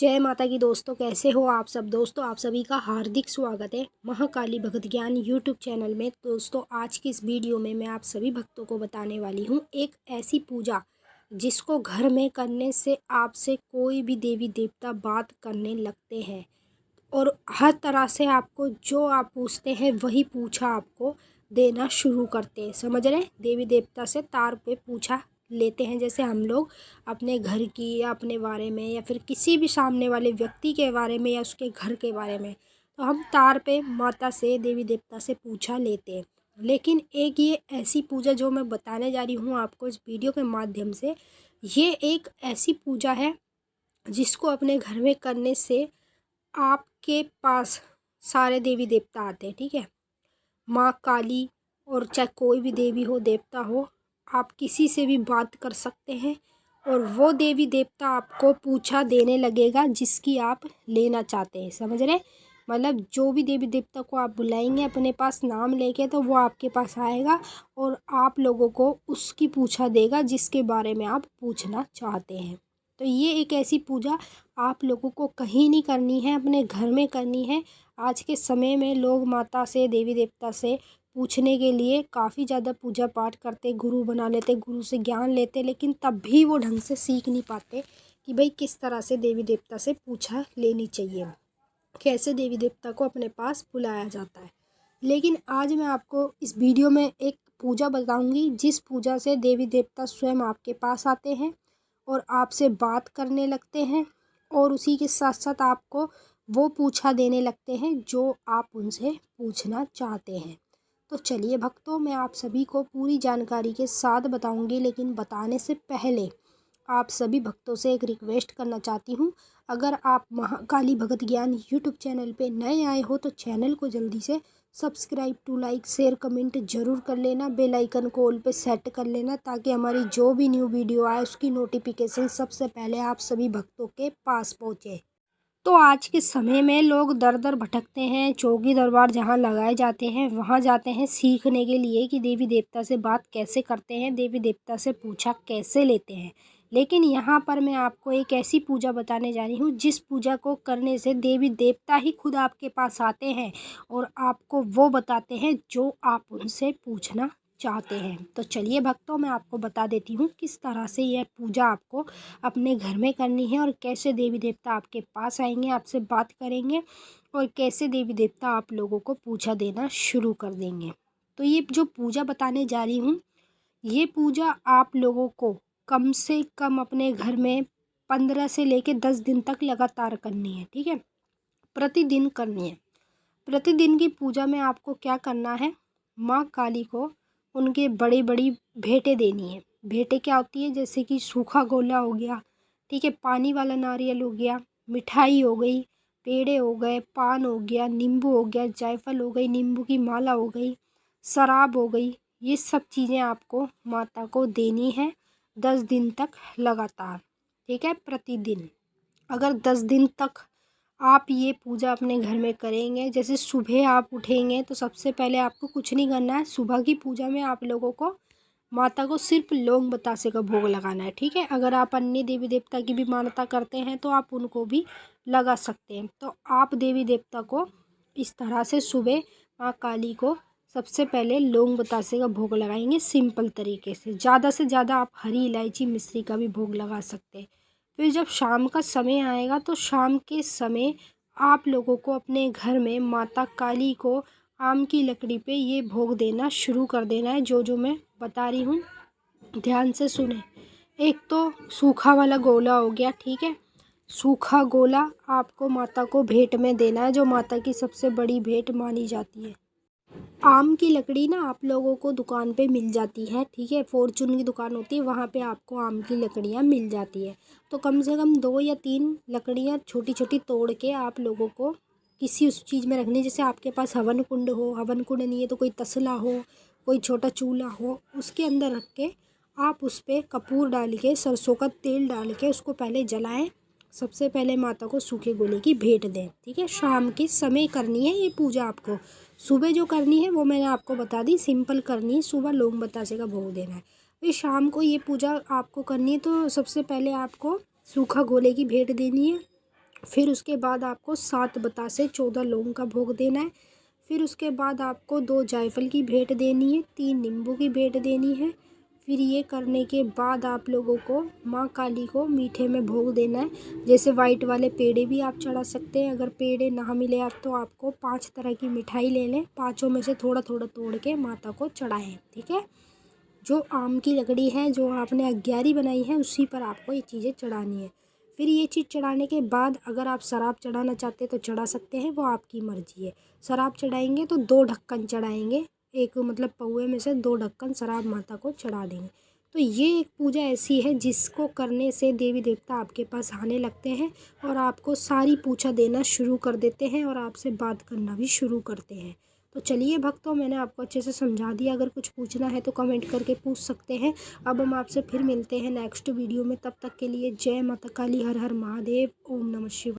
जय माता की दोस्तों, कैसे हो आप सब। दोस्तों आप सभी का हार्दिक स्वागत है महाकाली भगत ज्ञान यूट्यूब चैनल में। दोस्तों आज की इस वीडियो में मैं आप सभी भक्तों को बताने वाली हूँ एक ऐसी पूजा जिसको घर में करने से आपसे कोई भी देवी देवता बात करने लगते हैं और हर तरह से आपको जो आप पूछते हैं वही पूछा आपको देना शुरू करते हैं। समझ रहे हैं, देवी देवता से तार पे पूछा लेते हैं। जैसे हम लोग अपने घर की या अपने बारे में या फिर किसी भी सामने वाले व्यक्ति के बारे में या उसके घर के बारे में, तो हम तार पे माता से देवी देवता से पूछा लेते हैं। लेकिन एक ये ऐसी पूजा जो मैं बताने जा रही हूँ आपको इस वीडियो के माध्यम से, ये एक ऐसी पूजा है जिसको अपने घर में करने से आपके पास सारे देवी देवता आते हैं। ठीक है, माँ काली और चाहे कोई भी देवी हो देवता हो, आप किसी से भी बात कर सकते हैं और वो देवी देवता आपको पूछा देने लगेगा जिसकी आप लेना चाहते हैं। समझ रहे, मतलब जो भी देवी देवता को आप बुलाएंगे अपने पास नाम लेके, तो वो आपके पास आएगा और आप लोगों को उसकी पूछा देगा जिसके बारे में आप पूछना चाहते हैं। तो ये एक ऐसी पूजा आप लोगों को कहीं नहीं करनी है, अपने घर में करनी है। आज के समय में लोग माता से देवी देवता से पूछने के लिए काफ़ी ज़्यादा पूजा पाठ करते, गुरु बना लेते, गुरु से ज्ञान लेते, लेकिन तब भी वो ढंग से सीख नहीं पाते कि भाई किस तरह से देवी देवता से पूछा लेनी चाहिए, कैसे देवी देवता को अपने पास बुलाया जाता है। लेकिन आज मैं आपको इस वीडियो में एक पूजा बताऊंगी जिस पूजा से देवी देवता स्वयं आपके पास आते हैं और आपसे बात करने लगते हैं और उसी के साथ साथ आपको वो पूछा देने लगते हैं जो आप उनसे पूछना चाहते हैं। तो चलिए भक्तों, मैं आप सभी को पूरी जानकारी के साथ बताऊंगी, लेकिन बताने से पहले आप सभी भक्तों से एक रिक्वेस्ट करना चाहती हूँ। अगर आप महाकाली भगत ज्ञान यूट्यूब चैनल पे नए आए हो तो चैनल को जल्दी से subscribe to like share comment ज़रूर कर लेना, बेल आइकन को ऑल पे सेट कर लेना ताकि हमारी जो भी न्यू वीडियो आए उसकी नोटिफिकेशन सबसे पहले आप सभी भक्तों के पास पहुँचे। तो आज के समय में लोग दर दर भटकते हैं, चौकी दरबार जहाँ लगाए जाते हैं वहाँ जाते हैं सीखने के लिए कि देवी देवता से बात कैसे करते हैं, देवी देवता से पूछा कैसे लेते हैं। लेकिन यहाँ पर मैं आपको एक ऐसी पूजा बताने जा रही हूँ जिस पूजा को करने से देवी देवता ही खुद आपके पास आते हैं और आपको वो बताते हैं जो आप उनसे पूछना चाहते हैं। तो चलिए भक्तों, मैं आपको बता देती हूँ किस तरह से यह पूजा आपको अपने घर में करनी है और कैसे देवी देवता आपके पास आएंगे, आपसे बात करेंगे और कैसे देवी देवता आप लोगों को पूजा देना शुरू कर देंगे। तो ये जो पूजा बताने जा रही हूँ, ये पूजा आप लोगों को कम से कम अपने घर में 15 से लेके 10 दिन तक लगातार करनी है। ठीक है, प्रतिदिन करनी है। प्रतिदिन की पूजा में आपको क्या करना है, माँ काली को उनके बड़ी बड़ी भेंटें देनी है। भेंटें क्या होती है, जैसे कि सूखा गोला हो गया, ठीक है, पानी वाला नारियल हो गया, मिठाई हो गई, पेड़े हो गए, पान हो गया, नींबू हो गया, जायफल हो गई, नींबू की माला हो गई, शराब हो गई। ये सब चीज़ें आपको माता को देनी है 10 दिन तक लगातार। ठीक है, प्रतिदिन। अगर 10 दिन तक आप ये पूजा अपने घर में करेंगे, जैसे सुबह आप उठेंगे तो सबसे पहले आपको कुछ नहीं करना है। सुबह की पूजा में आप लोगों को माता को सिर्फ लौंग बतासे का भोग लगाना है। ठीक है, अगर आप अन्य देवी देवता की भी मान्यता करते हैं तो आप उनको भी लगा सकते हैं। तो आप देवी देवता को इस तरह से सुबह माँ काली को सबसे पहले लौंग बतासे का भोग लगाएंगे सिंपल तरीके से ज़्यादा आप हरी इलायची मिश्री का भी भोग लगा सकते हैं। फिर जब शाम का समय आएगा तो शाम के समय आप लोगों को अपने घर में माता काली को आम की लकड़ी पे ये भोग देना शुरू कर देना है। जो जो मैं बता रही हूँ ध्यान से सुने। एक तो सूखा वाला गोला हो गया, ठीक है, सूखा गोला आपको माता को भेंट में देना है, जो माता की सबसे बड़ी भेंट मानी जाती है। आम की लकड़ी ना आप लोगों को दुकान पे मिल जाती है, ठीक है, फॉर्चून की दुकान होती है, वहाँ पे आपको आम की लकड़ियाँ मिल जाती है। तो कम से कम 2 या 3 लकड़ियाँ छोटी छोटी तोड़ के आप लोगों को किसी उस चीज़ में रखनी। जैसे आपके पास हवन कुंड हो, हवन कुंड नहीं है तो कोई तसला हो, कोई छोटा चूल्हा हो, उसके अंदर रख के आप उस पर कपूर डाल के सरसों का तेल डाल के उसको पहले जलाएं। सबसे पहले माता को सूखे गोले की भेंट दें। ठीक है, शाम के समय करनी है ये पूजा आपको। सुबह जो करनी है वो मैंने आपको बता दी, सिंपल करनी है, सुबह लौंग बतासे का भोग देना है। फिर शाम को ये पूजा आपको करनी है तो सबसे पहले आपको सूखा गोले की भेंट देनी है फिर उसके बाद आपको 7 बतासे 14 लौंग का भोग देना है। फिर उसके बाद आपको 2 जायफल की भेंट देनी है, 3 नींबू की भेंट देनी है। फिर ये करने के बाद आप लोगों को माँ काली को मीठे में भोग देना है। जैसे वाइट वाले पेड़े भी आप चढ़ा सकते हैं। अगर पेड़े ना मिले आप तो आपको 5 तरह की मिठाई ले लें, पाँचों में से थोड़ा थोड़ा तोड़ के माता को चढ़ाएं। ठीक है। जो आम की लकड़ी है जो आपने अग्यारी बनाई है उसी पर आपको ये चीज़ें चढ़ानी है। फिर ये चीज़ चढ़ाने के बाद अगर आप शराब चढ़ाना चाहते हैं तो चढ़ा सकते हैं, वो आपकी मर्ज़ी है। शराब चढ़ाएंगे तो 2 ढक्कन चढ़ाएंगे, एक मतलब पौए में से 2 ढक्कन शराब माता को चढ़ा देंगे। तो ये एक पूजा ऐसी है जिसको करने से देवी देवता आपके पास आने लगते हैं और आपको सारी पूछा देना शुरू कर देते हैं और आपसे बात करना भी शुरू करते हैं। तो चलिए भक्तों, मैंने आपको अच्छे से समझा दिया। अगर कुछ पूछना है तो कमेंट करके पूछ सकते हैं। अब हम आपसे फिर मिलते हैं नेक्स्ट वीडियो में। तब तक के लिए जय माता काली, हर हर महादेव, ओम नमः शिवाय।